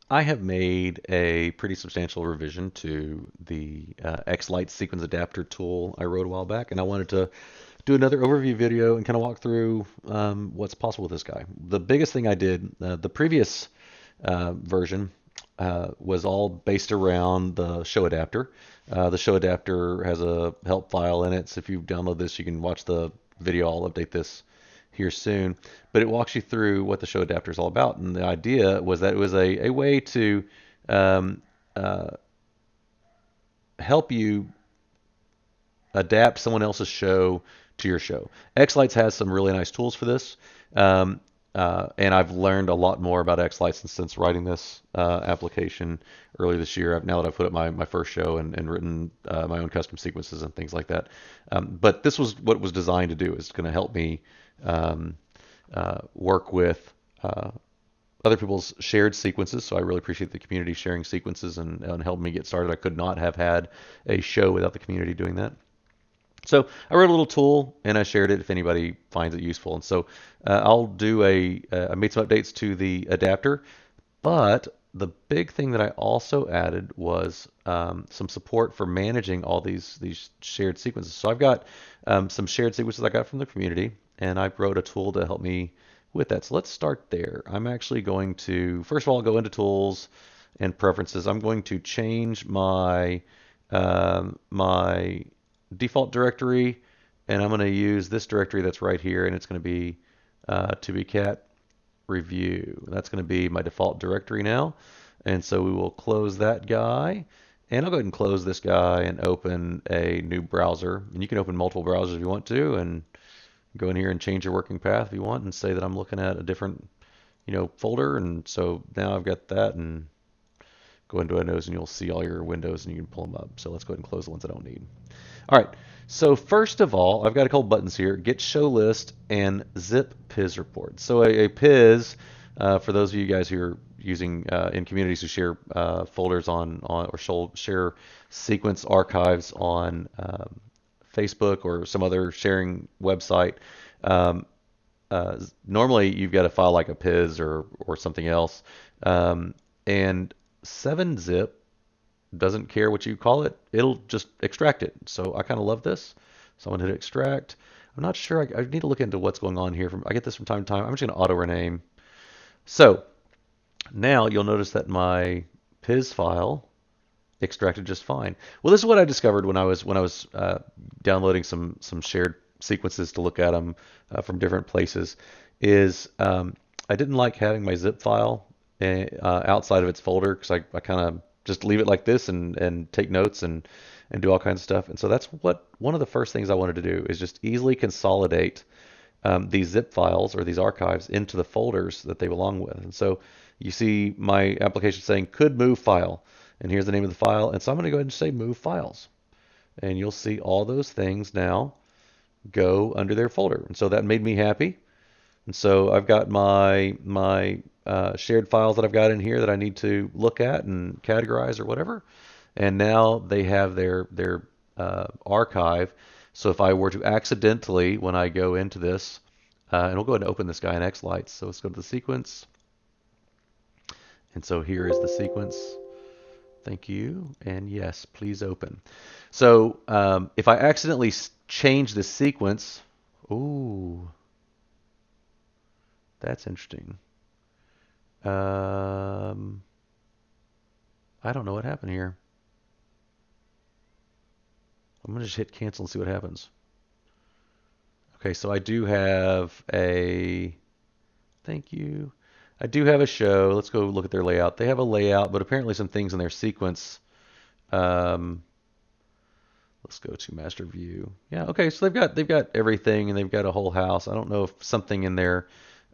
I have made a pretty substantial revision to the xLights sequence adapter tool I wrote a while back, and I wanted to do another overview video and kind of walk through what's possible with this guy. The biggest thing I did, the previous version was all based around the show adapter. The show adapter has a help file in it, so if you download this, you can watch the video. I'll update this here soon, but it walks you through what the show adapter is all about. And the idea was that it was a way to um, uh, help you adapt someone else's show to your show. xLights has some really nice tools for this. Um, and I've learned a lot more about xLights since writing this application earlier this year. Now that I've put up my first show and written my own custom sequences and things like that. But this was what it was designed to do. It's going to help me um, work with other people's shared sequences. So I really appreciate the community sharing sequences and helping me get started. I could not have had a show without the community doing that. So I wrote a little tool and I shared it if anybody finds it useful. And so I'll do I made some updates to the adapter, but the big thing that I also added was some support for managing all these shared sequences. So I've got some shared sequences I got from the community, and I wrote a tool to help me with that. So let's start there. I'm actually going to, first of all, go into tools and preferences. I'm going to change my default directory, and I'm going to use this directory that's right here, and it's going to be to be cat review. That's going to be my default directory now. And so we will close that guy. And I'll go ahead and close this guy and open a new browser. And you can open multiple browsers if you want to, and go in here and change your working path if you want, and say that I'm looking at a different, folder. And so now I've got that, and go into Windows and you'll see all your windows and you can pull them up. So let's go ahead and close the ones I don't need. All right. So first of all, I've got a couple buttons here: Get Show List and Zip Piz Report. So a Piz, for those of you guys who are using in communities who share folders on or share sequence archives on Facebook or some other sharing website, um, normally you've got a file like a Piz or something else, and 7-zip doesn't care what you call it. It'll just extract it. So I kind of love this. So I'm going to hit extract. I'm not sure. I need to look into what's going on here. I get this from time to time. I'm just going to auto rename. So now you'll notice that my Piz file extracted just fine. Well, this is what I discovered when I was downloading some shared sequences to look at them from different places. Is I didn't like having my zip file outside of its folder, because I kind of just leave it like this and take notes and do all kinds of stuff. And so that's one of the first things I wanted to do, is just easily consolidate these zip files or these archives into the folders that they belong with. And so you see my application saying could move file, and here's the name of the file. And so I'm going to go ahead and say move files, and you'll see all those things now go under their folder. And so that made me happy. And so I've got my shared files that I've got in here that I need to look at and categorize or whatever. And now they have their archive. So if I were to accidentally, when I go into this, and we'll go ahead and open this guy in xLights. So let's go to the sequence. And so here is the sequence. Thank you. And yes, please open. So if I accidentally change the sequence, ooh, that's interesting. I don't know what happened here. I'm going to just hit cancel and see what happens. Okay, so I do have thank you. I do have a show. Let's go look at their layout. They have a layout, but apparently some things in their sequence. Um, let's go to master view. Yeah, okay, so they've got everything, and they've got a whole house. I don't know if something in there,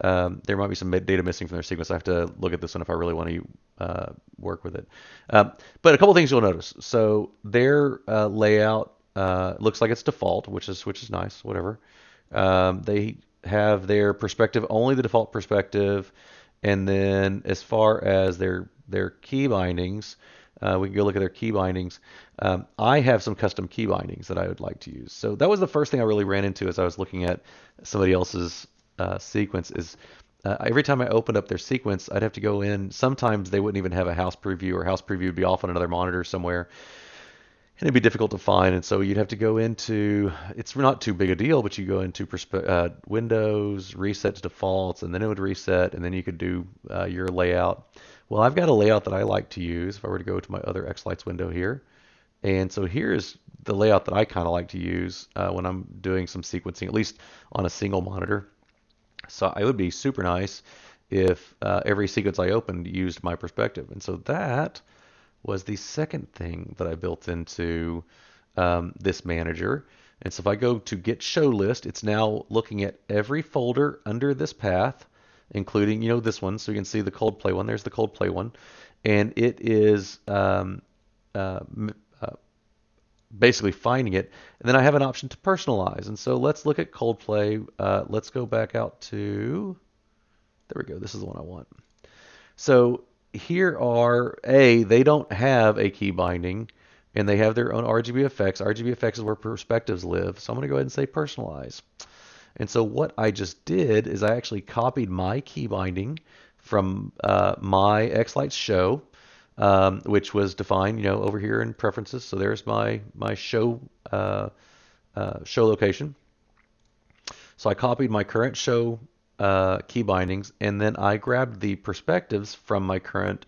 there might be some data missing from their sequence. I have to look at this one if I really want to work with it. But a couple things you'll notice. So their layout looks like it's default, which is nice. Whatever. They have their perspective, only the default perspective, and then as far as their key bindings, we can go look at their key bindings. I have some custom key bindings that I would like to use. So that was the first thing I really ran into as I was looking at somebody else's sequence. Is every time I opened up their sequence, I'd have to go in. Sometimes they wouldn't even have a house preview, or house preview would be off on another monitor somewhere, and it'd be difficult to find. And so you'd have to go into, it's not too big a deal, but you go into Windows, reset to defaults, and then it would reset, and then you could do your layout. Well, I've got a layout that I like to use. If I were to go to my other xLights window here, and so here's the layout that I kind of like to use when I'm doing some sequencing, at least on a single monitor. So it would be super nice if every sequence I opened used my perspective. And so that was the second thing that I built into this manager. And so if I go to Get Show List, it's now looking at every folder under this path, including, this one. So you can see the Coldplay one. There's the Coldplay one. And it is uh, basically finding it. And then I have an option to personalize. And so let's look at Coldplay. Let's go back out to, there we go. This is the one I want. So here are, they don't have a key binding, and they have their own RGB effects. RGB effects is where perspectives live. So I'm going to go ahead and say personalize. And so what I just did is I actually copied my key binding from my xLights show, which was defined, over here in preferences. So there's my show show location. So I copied my current show key bindings, and then I grabbed the perspectives from my current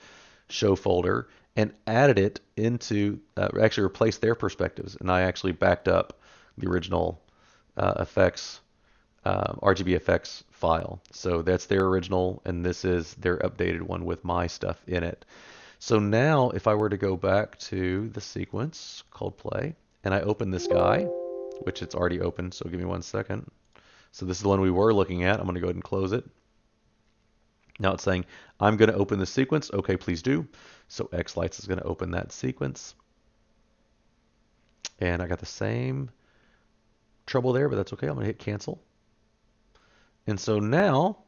show folder and added it into, actually replaced their perspectives, and I actually backed up the original effects, RGB effects file. So that's their original, and this is their updated one with my stuff in it. So now if I were to go back to the sequence, Coldplay, and I open this guy, which it's already open, so give me 1 second. So this is the one we were looking at. I'm going to go ahead and close it. Now it's saying, I'm going to open the sequence. Okay, please do. So xLights is going to open that sequence. And I got the same trouble there, but that's okay. I'm going to hit cancel. And so now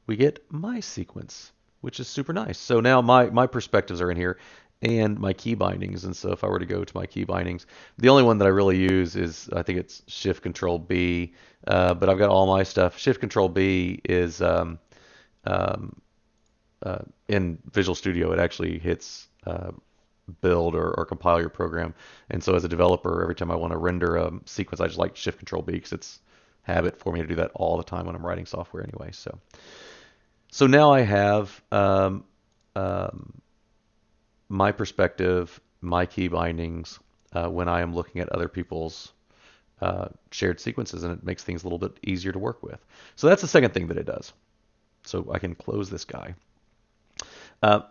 we get my sequence, which is super nice. So now my perspectives are in here and my key bindings. And so if I were to go to my key bindings, the only one that I really use is, I think it's Shift Control B, but I've got all my stuff. Shift Control B is in Visual Studio, it actually hits build or compile your program. And so as a developer, every time I want to render a sequence, I just like Shift Control B because it's habit for me to do that all the time when I'm writing software anyway. So now I have my perspective, my key bindings when I am looking at other people's shared sequences, and it makes things a little bit easier to work with. So that's the second thing that it does. So I can close this guy.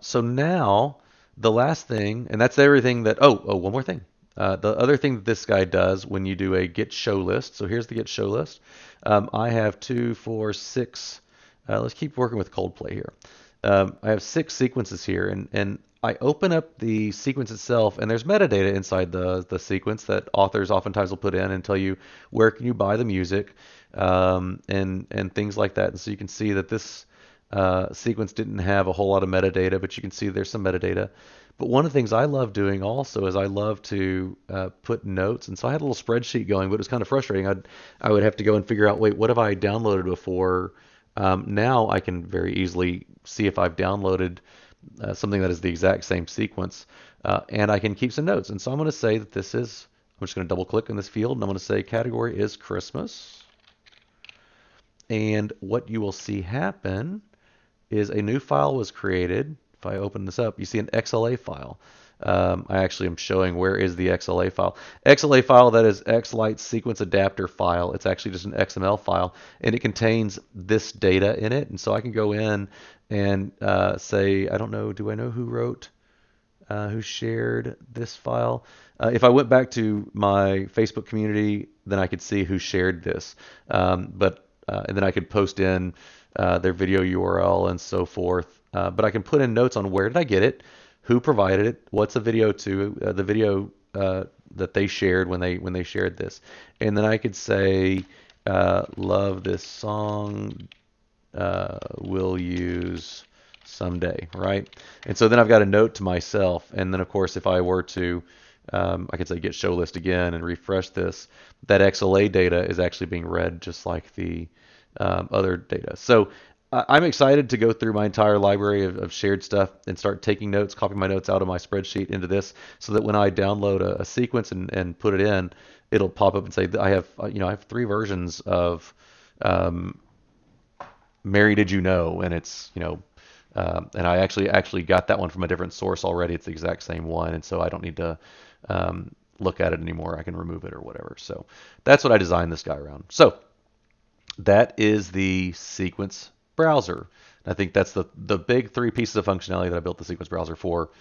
So now the last thing, and that's everything that, one more thing. The other thing that this guy does when you do a get show list, so here's the get show list. I have 2, 4, 6, let's keep working with Coldplay here. I have 6 sequences here, and I open up the sequence itself, and there's metadata inside the sequence that authors oftentimes will put in and tell you where can you buy the music, and things like that. And so you can see that this sequence didn't have a whole lot of metadata, but you can see there's some metadata. But one of the things I love doing also is I love to put notes. And so I had a little spreadsheet going, but it was kind of frustrating. I would have to go and figure out, wait, what have I downloaded before? Now I can very easily see if I've downloaded something that is the exact same sequence, and I can keep some notes. And so I'm going to say that this is, I'm just going to double click in this field, and I'm going to say category is Christmas. And what you will see happen is a new file was created. If I open this up, you see an XLA file. I actually am showing where is the XLA file. XLA file, that is xLights sequence adapter file. It's actually just an XML file, and it contains this data in it. And so I can go in and say, I don't know, do I know who wrote, who shared this file? If I went back to my Facebook community, then I could see who shared this. And then I could post in their video URL and so forth. But I can put in notes on where did I get it, who provided it, what's the video to, the video that they shared when they shared this. And then I could say, love this song, will use someday, right? And so then I've got a note to myself. And then of course, if I were to, I could say get show list again and refresh this, that XLA data is actually being read just like the other data. So I'm excited to go through my entire library of shared stuff and start taking notes, copying my notes out of my spreadsheet into this, so that when I download a sequence and put it in, it'll pop up and say I have I have three versions of um, Mary Did You Know, and it's and I actually got that one from a different source already. It's the exact same one, and so I don't need to look at it anymore. I can remove it or whatever. So that's what I designed this guy around. So that is the sequence browser. I think that's the big three pieces of functionality that I built the sequence browser for,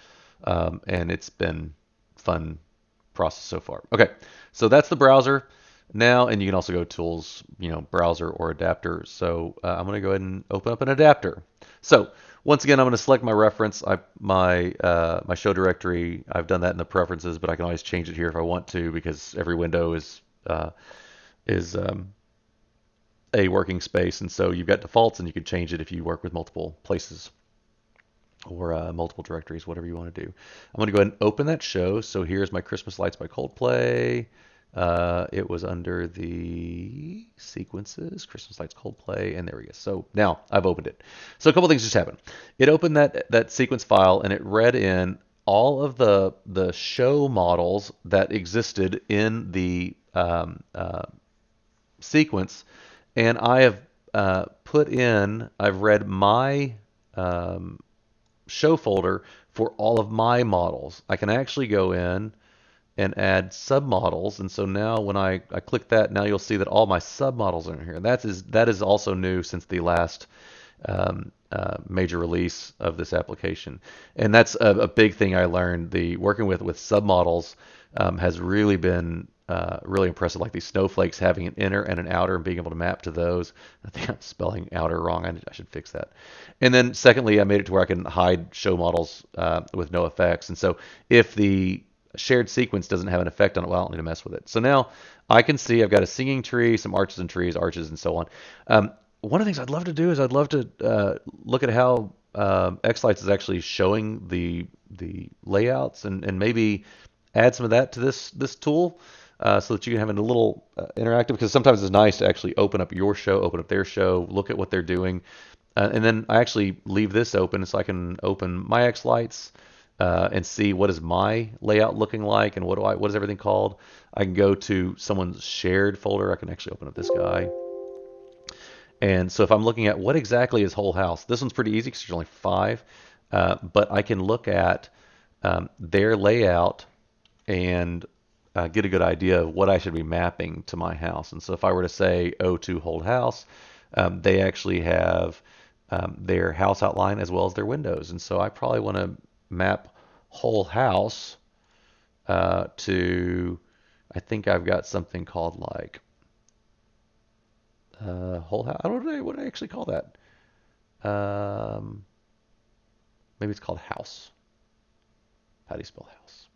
and it's been fun process so far. Okay, so that's the browser now, and you can also go tools, browser or adapter. So I'm going to go ahead and open up an adapter. So once again, I'm going to select my reference, my show directory. I've done that in the preferences, but I can always change it here if I want to, because every window is a working space, and so you've got defaults, and you can change it if you work with multiple places or multiple directories, whatever you want to do. I'm going to go ahead and open that show. So here's my Christmas Lights by Coldplay. It was under the sequences, Christmas Lights Coldplay, and there we go. So now I've opened it. So a couple things just happened. It opened that sequence file, and it read in all of the show models that existed in the sequence, and I have I've read my show folder for all of my models. I can actually go in and add submodels, and so now when I click that, now you'll see that all my submodels are in here. That is also new since the last major release of this application, and that's a big thing I learned. The working with submodels has really been really impressive. Like these snowflakes, having an inner and an outer, and being able to map to those. I think I'm spelling outer wrong. I should fix that. And then secondly, I made it to where I can hide show models with no effects. And so if the shared sequence doesn't have an effect on it, well, I don't need to mess with it. So now I can see I've got a singing tree, some arches and trees, arches, and so on. One of the things I'd love to do is I'd love to look at how xLights is actually showing the layouts, and maybe add some of that to this tool, so that you can have it a little interactive, because sometimes it's nice to actually open up your show, open up their show, look at what they're doing. And then I actually leave this open so I can open my xLights and see what is my layout looking like, and what is everything called. I can go to someone's shared folder. I can actually open up this guy. And so if I'm looking at what exactly is whole house, this one's pretty easy because there's only 5. But I can look at their layout and get a good idea of what I should be mapping to my house. And so if I were to say O2 whole house, they actually have their house outline as well as their windows. And so I probably want to map whole house to, I think I've got something called like whole house. I don't know what do I actually call that. Maybe it's called house. How do you spell house?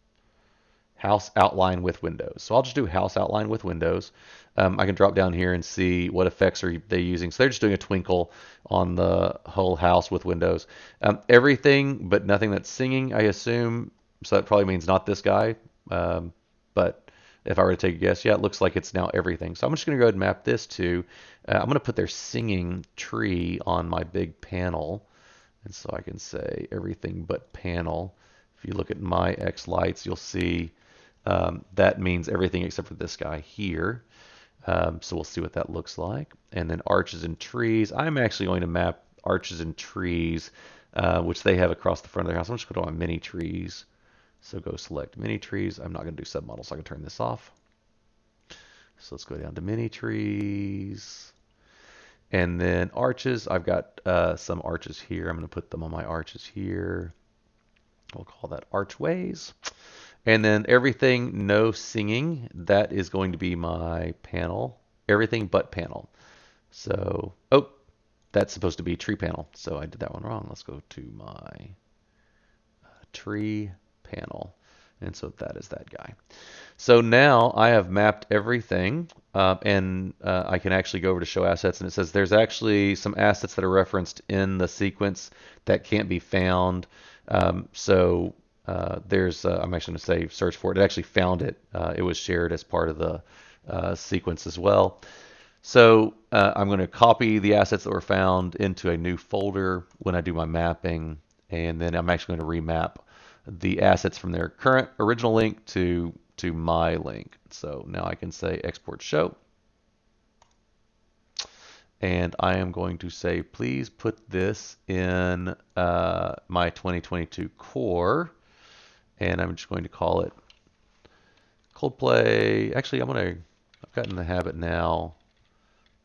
House outline with windows. So I'll just do house outline with windows. I can drop down here and see what effects are they using. So they're just doing a twinkle on the whole house with windows. Everything but nothing that's singing, I assume. So that probably means not this guy. But if I were to take a guess, yeah, it looks like it's now everything. So I'm just going to go ahead and map this to, I'm going to put their singing tree on my big panel. And so I can say everything but panel. If you look at my xLights, you'll see that means everything except for this guy here. So we'll see what that looks like. And then arches and trees. I'm actually going to map arches and trees, which they have across the front of their house. I'm just going to go on mini trees. So go select mini trees. I'm not going to do submodels, so I can turn this off. So let's go down to mini trees. And then arches. I've got some arches here. I'm going to put them on my arches here. We'll call that archways. And then everything no singing, that is going to be my panel. Everything but panel. So, oh, that's supposed to be tree panel. So I did that one wrong. Let's go to my tree panel. And so that is that guy. So now I have mapped everything, and I can actually go over to show assets, and it says there's actually some assets that are referenced in the sequence that can't be found. So there's, I'm actually going to say search for it. It actually found it. It was shared as part of the sequence as well. So I'm going to copy the assets that were found into a new folder when I do my mapping, and then I'm actually going to remap the assets from their current original link to my link. So now I can say export show, and I am going to say please put this in my 2022 core, and I'm just going to call it Coldplay. Actually, I've gotten the habit now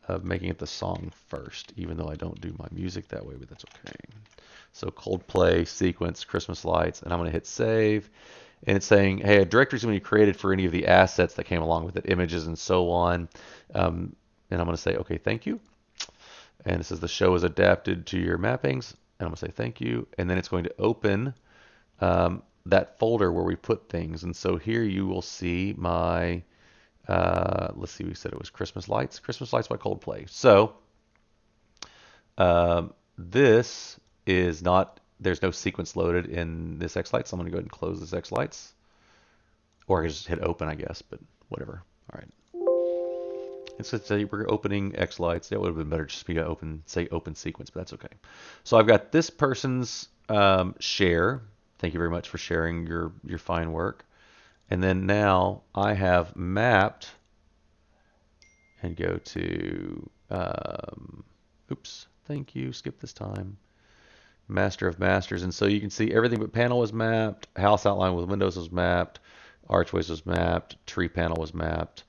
of making it the song first, even though I don't do my music that way, but that's okay. So Coldplay sequence Christmas lights, and I'm going to hit save. And it's saying, hey, a directory is going to be created for any of the assets that came along with it, images and so on. And I'm going to say, okay, thank you. And it says the show is adapted to your mappings. And I'm going to say thank you. And then it's going to open that folder where we put things. And so here you will see my let's see, we said it was Christmas Lights by Coldplay. So this is not, there's no sequence loaded in this xLights. So I'm going to go ahead and close this xLights. Or I can just hit open, I guess, but whatever. All right. And so say we're opening xLights. That would have been better just to open, say open sequence, but that's okay. So I've got this person's share. Thank you very much for sharing your fine work. And then now I have mapped and go to, oops, thank you, skip this time, master of masters. And so you can see everything but panel was mapped, house outline with windows was mapped, archways was mapped, tree panel was mapped,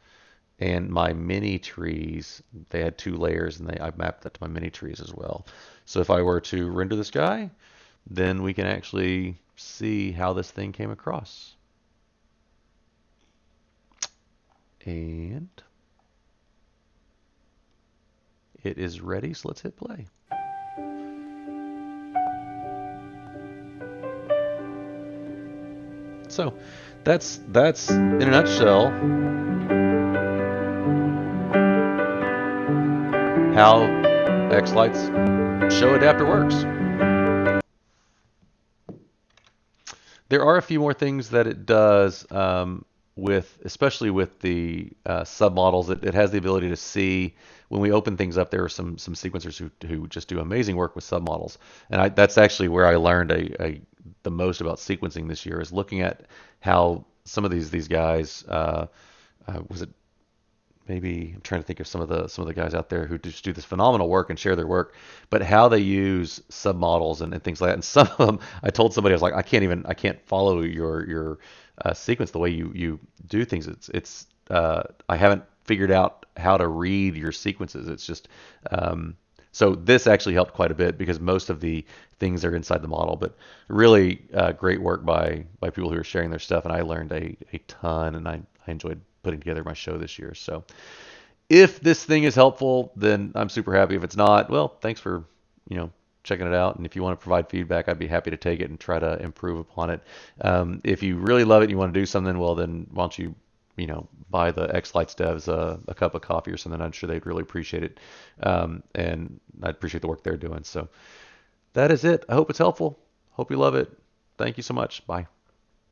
and my mini trees, they had 2 layers, and I mapped that to my mini trees as well. So if I were to render this guy, then we can actually see how this thing came across. And it is ready, so let's hit play. So that's in a nutshell how xLights show adapter works. There are a few more things that it does especially with the submodels. It has the ability to see when we open things up. There are some sequencers who just do amazing work with submodels, and that's actually where I learned the most about sequencing this year, is looking at how some of these guys was it maybe, I'm trying to think of some of the guys out there who just do this phenomenal work and share their work, but how they use submodels and things like that. And some of them, I told somebody, I was like, I can't follow your sequence the way you do things. I haven't figured out how to read your sequences. It's just so this actually helped quite a bit because most of the things are inside the model. But really great work by people who are sharing their stuff, and I learned a ton, and I enjoyed putting together my show this year. So if this thing is helpful, then I'm super happy. If it's not, well, thanks for checking it out. And if you want to provide feedback, I'd be happy to take it and try to improve upon it. If you really love it and you want to do something, well, then why don't you buy the xLights devs a cup of coffee or something. I'm sure they'd really appreciate it. And I'd appreciate the work they're doing. So that is it. I hope it's helpful. Hope you love it. Thank you so much. Bye.